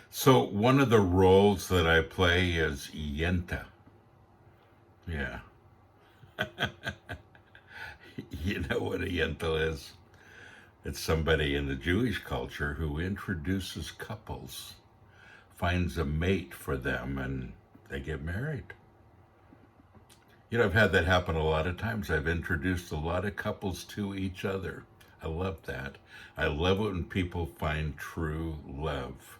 So one of the roles that I play is Yenta. Yeah. You know what a Yenta is? It's somebody in the Jewish culture who introduces couples, finds a mate for them, and they get married. You know, I've had that happen a lot of times. I've introduced a lot of couples to each other. I love that. I love it when people find true love.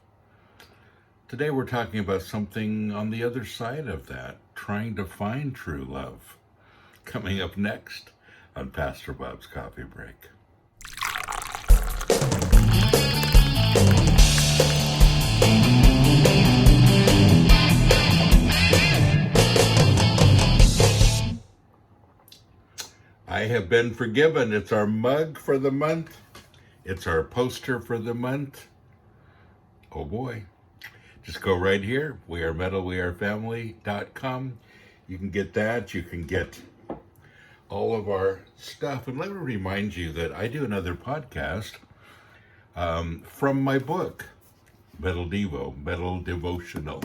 Today we're talking about something on the other side of that, trying to find true love. Coming up next on Pastor Bob's Coffee Break. I have been forgiven. It's our mug for the month. It's our poster for the month. Oh boy. Just go right here. wearemetalwearefamily.com. You can get that. You can get all of our stuff. And let me remind you that I do another podcast from my book, Metal Devo, Metal Devotional.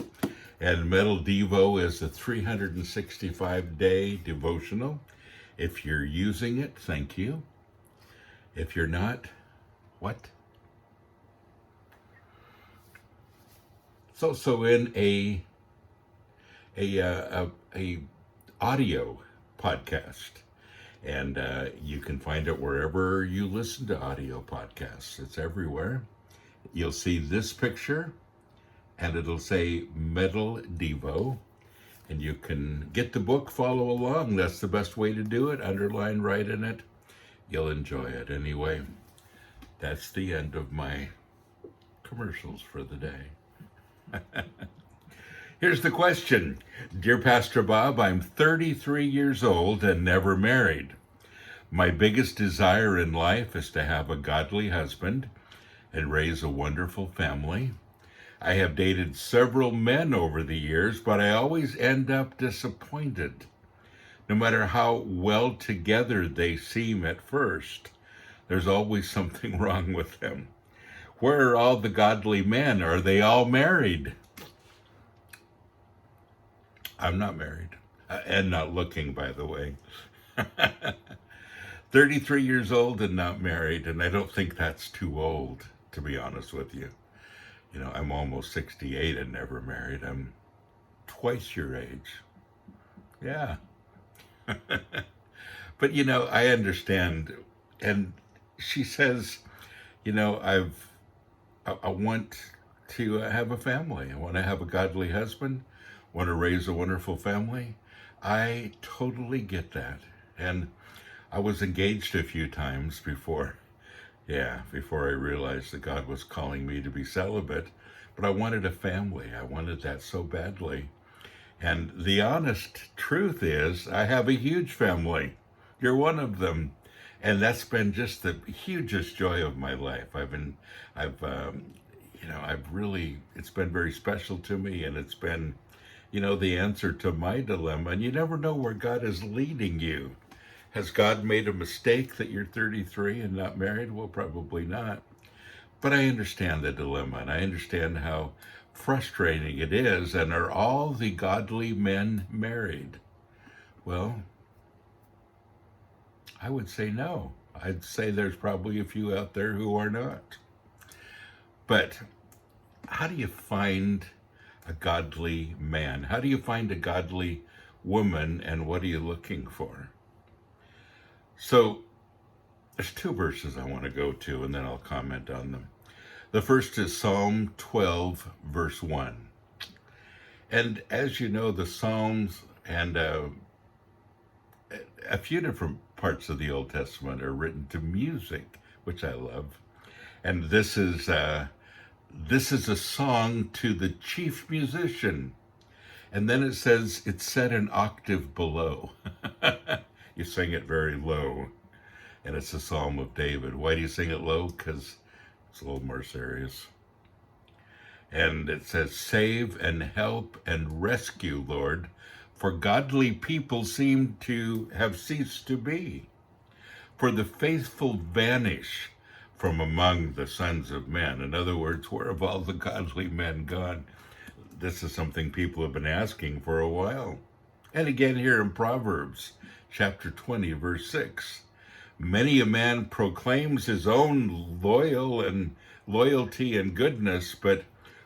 And Metal Devo is a 365-day devotional. If you're using it, thank you. If you're not, what? It's also in a audio podcast, and you can find it wherever you listen to audio podcasts. It's everywhere. You'll see this picture, and it'll say Metal Devo, and you can get the book, follow along. That's the best way to do it. Underline, write in it. You'll enjoy it. Anyway, that's the end of my commercials for the day. Here's the question. Dear Pastor Bob, I'm 33 years old and never married. My biggest desire in life is to have a godly husband and raise a wonderful family. I have dated several men over the years, but I always end up disappointed. No matter how well together they seem at first, there's always something wrong with them. Where are all the godly men? Are they all married? I'm not married, and not looking, by the way. 33 years old and not married, and I don't think that's too old, to be honest with you. You know, I'm almost 68 and never married. I'm twice your age. Yeah. But, you know, I understand. And she says, you know, I want to have a family. I want to have a godly husband, want to raise a wonderful family. I totally get that. And I was engaged a few times before I realized that God was calling me to be celibate. But I wanted a family. I wanted that so badly. And the honest truth is, I have a huge family. You're one of them. And that's been just the hugest joy of my life. It's been very special to me, and it's been, you know, the answer to my dilemma. And you never know where God is leading you. Has God made a mistake that you're 33 and not married? Well, probably not. But I understand the dilemma, and I understand how frustrating it is. And are all the godly men married? Well, I would say no. I'd say there's probably a few out there who are not. But how do you find a godly man? How do you find a godly woman, and what are you looking for? So there's two verses I want to go to, and then I'll comment on them. The first is Psalm 12, verse 1. And as you know, the Psalms and a few different parts of the Old Testament are written to music, which I love. And this is a song to the chief musician. And then it says it's set an octave below. You sing it very low. And it's a Psalm of David. Why do you sing it low? Because it's a little more serious. And it says, save and help and rescue, Lord, for godly people seem to have ceased to be. For the faithful vanish, from among the sons of men. In other words, where have all the godly men gone? This is something people have been asking for a while. And again here in Proverbs chapter 20, verse 6. Many a man proclaims his own loyalty and goodness, but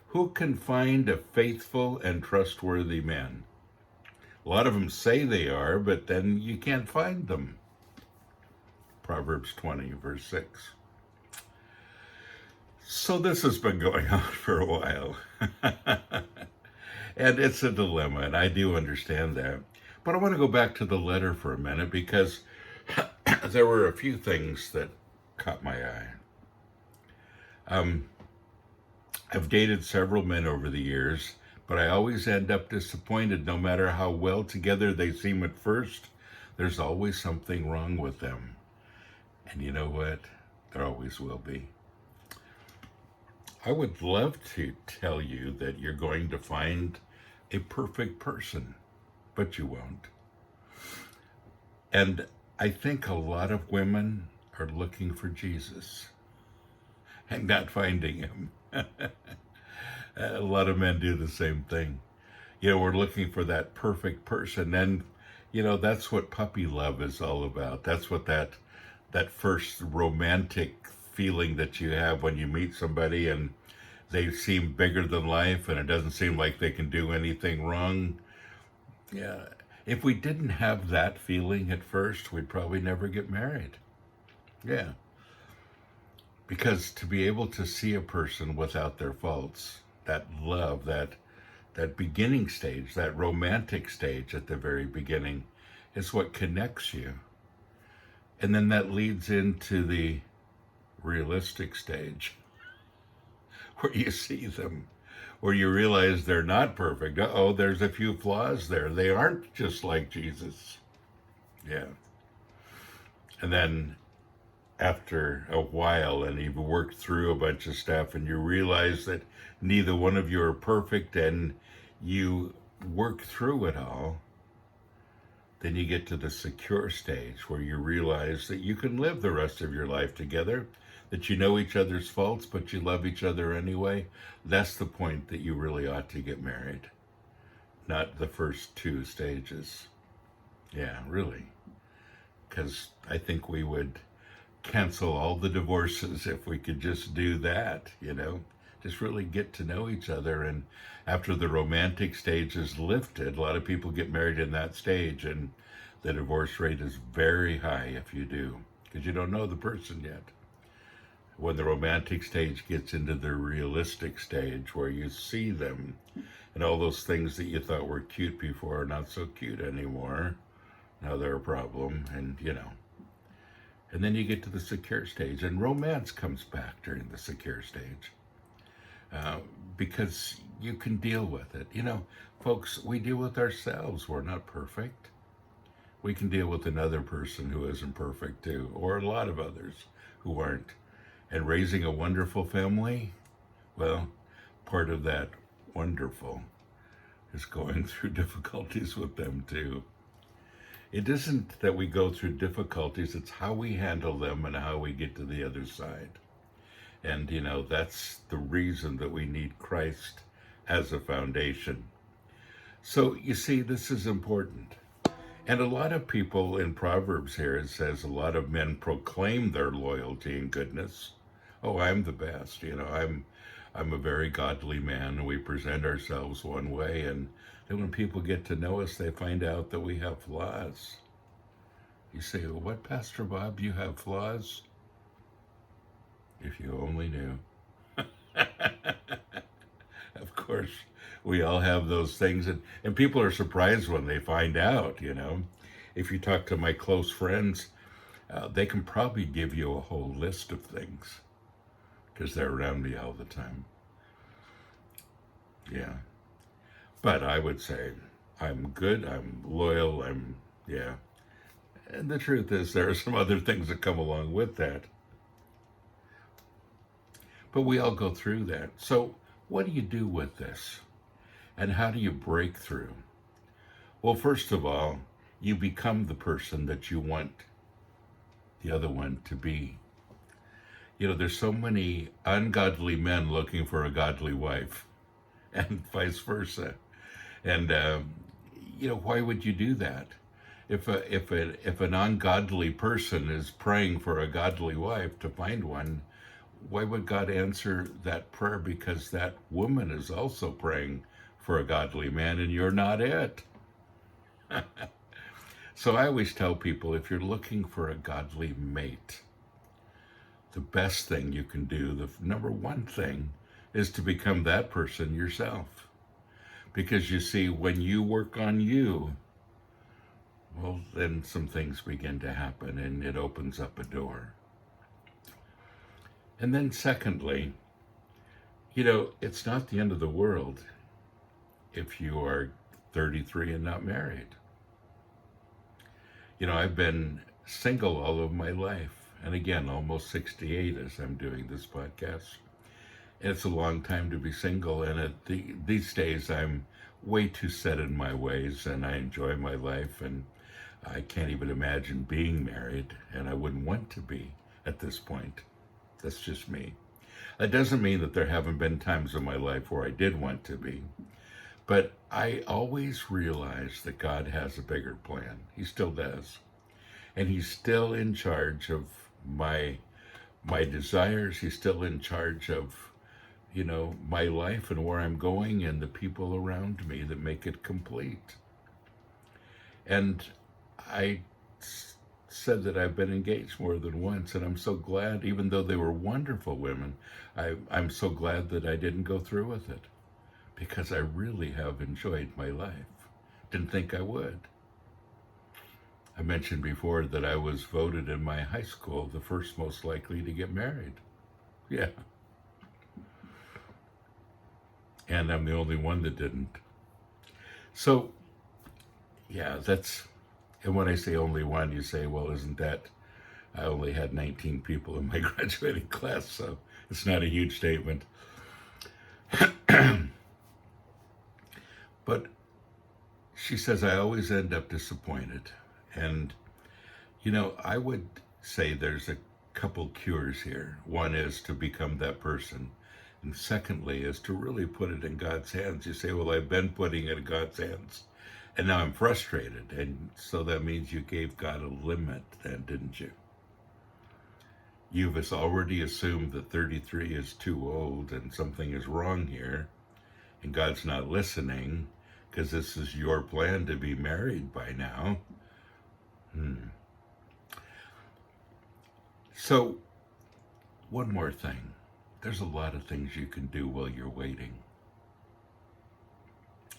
who can find a faithful and trustworthy man? A lot of them say they are, but then you can't find them. Proverbs 20, verse 6. So this has been going on for a while. And it's a dilemma, and I do understand that. But I want to go back to the letter for a minute because there were a few things that caught my eye. I've dated several men over the years, but I always end up disappointed no matter how well together they seem at first. There's always something wrong with them. And you know what? There always will be. I would love to tell you that you're going to find a perfect person, but you won't. And I think a lot of women are looking for Jesus and not finding him. A lot of men do the same thing. We're looking for that perfect person. And, that's what puppy love is all about. That's what that first romantic feeling that you have when you meet somebody and they seem bigger than life and it doesn't seem like they can do anything wrong. Yeah. If we didn't have that feeling at first, we'd probably never get married. Yeah. Because to be able to see a person without their faults, that love, that beginning stage, that romantic stage at the very beginning, is what connects you. And then that leads into the realistic stage, where you see them, where you realize they're not perfect. There's a few flaws there. They aren't just like Jesus. Yeah. And then after a while, and you've worked through a bunch of stuff, and you realize that neither one of you are perfect, and you work through it all, then you get to the secure stage where you realize that you can live the rest of your life together, that you know each other's faults, but you love each other anyway. That's the point that you really ought to get married, not the first two stages. Yeah, really. Because I think we would cancel all the divorces if we could just do that, just really get to know each other. And after the romantic stage is lifted, a lot of people get married in that stage, and the divorce rate is very high if you do, because you don't know the person yet. When the romantic stage gets into the realistic stage, where you see them and all those things that you thought were cute before are not so cute anymore, now they're a problem. And and then you get to the secure stage, and romance comes back during the secure stage, because you can deal with it. Folks, we deal with ourselves. We're not perfect. We can deal with another person who isn't perfect too, or a lot of others who aren't. And raising a wonderful family, well, part of that wonderful is going through difficulties with them too. It isn't that we go through difficulties, it's how we handle them and how we get to the other side. And, that's the reason that we need Christ as a foundation. So, you see, this is important. And a lot of people in Proverbs here, it says a lot of men proclaim their loyalty and goodness. Oh, I'm the best. I'm a very godly man, and we present ourselves one way. And then when people get to know us, they find out that we have flaws. You say, well, what, Pastor Bob, you have flaws? If you only knew. Of course, we all have those things. And people are surprised when they find out, If you talk to my close friends, they can probably give you a whole list of things, because they're around me all the time. Yeah. But I would say I'm good, I'm loyal, yeah. And the truth is, there are some other things that come along with that. But we all go through that. So what do you do with this? And how do you break through? Well, first of all, you become the person that you want the other one to be. There's so many ungodly men looking for a godly wife, and vice versa. And why would you do that? If an ungodly person is praying for a godly wife to find one, why would God answer that prayer? Because that woman is also praying for a godly man, and you're not it. So I always tell people, if you're looking for a godly mate, the best thing you can do, the number one thing, is to become that person yourself. Because you see, when you work on you, well, then some things begin to happen and it opens up a door. And then secondly, it's not the end of the world if you are 33 and not married. I've been single all of my life. And again, almost 68 as I'm doing this podcast. And it's a long time to be single. And these days, I'm way too set in my ways and I enjoy my life. And I can't even imagine being married. And I wouldn't want to be at this point. That's just me. That doesn't mean that there haven't been times in my life where I did want to be. But I always realize that God has a bigger plan. He still does. And he's still in charge of my desires. He's still in charge of, my life and where I'm going and the people around me that make it complete. And I said that I've been engaged more than once, and I'm so glad, even though they were wonderful women, I'm so glad that I didn't go through with it, because I really have enjoyed my life. Didn't think I would. I mentioned before that I was voted in my high school the first most likely to get married. Yeah. And I'm the only one that didn't. So, yeah, and when I say only one, you say, well, isn't that, I only had 19 people in my graduating class, so it's not a huge statement. But she says, I always end up disappointed. And, I would say there's a couple cures here. One is to become that person. And secondly is to really put it in God's hands. You say, well, I've been putting it in God's hands, and now I'm frustrated. And so that means you gave God a limit then, didn't you? You've already assumed that 33 is too old and something is wrong here, and God's not listening because this is your plan to be married by now. So, one more thing. There's a lot of things you can do while you're waiting.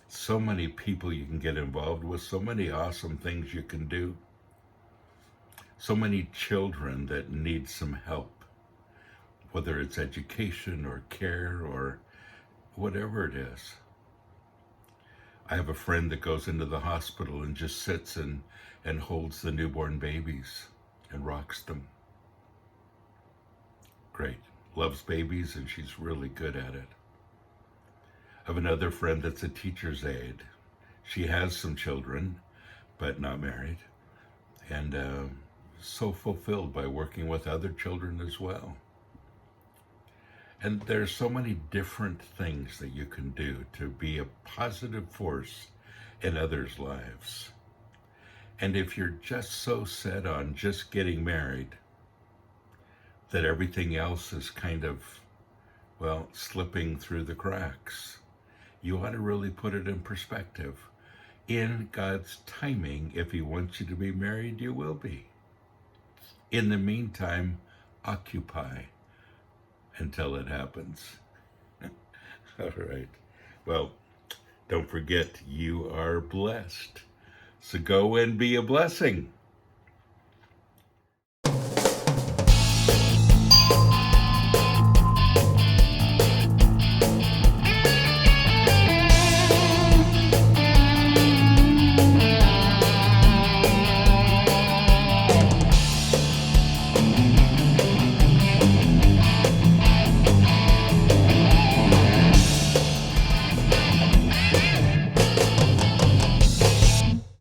So many people you can get involved with, so many awesome things you can do. So many children that need some help, whether it's education or care or whatever it is. I have a friend that goes into the hospital and just sits and holds the newborn babies and rocks them. Great. Loves babies, and she's really good at it. I have another friend that's a teacher's aide. She has some children, but not married, and so fulfilled by working with other children as well. And there's so many different things that you can do to be a positive force in others' lives. And if you're just so set on just getting married, that everything else is kind of, slipping through the cracks, you ought to really put it in perspective. In God's timing, if he wants you to be married, you will be. In the meantime, occupy until it happens. All right. Well, don't forget, you are blessed. So go and be a blessing.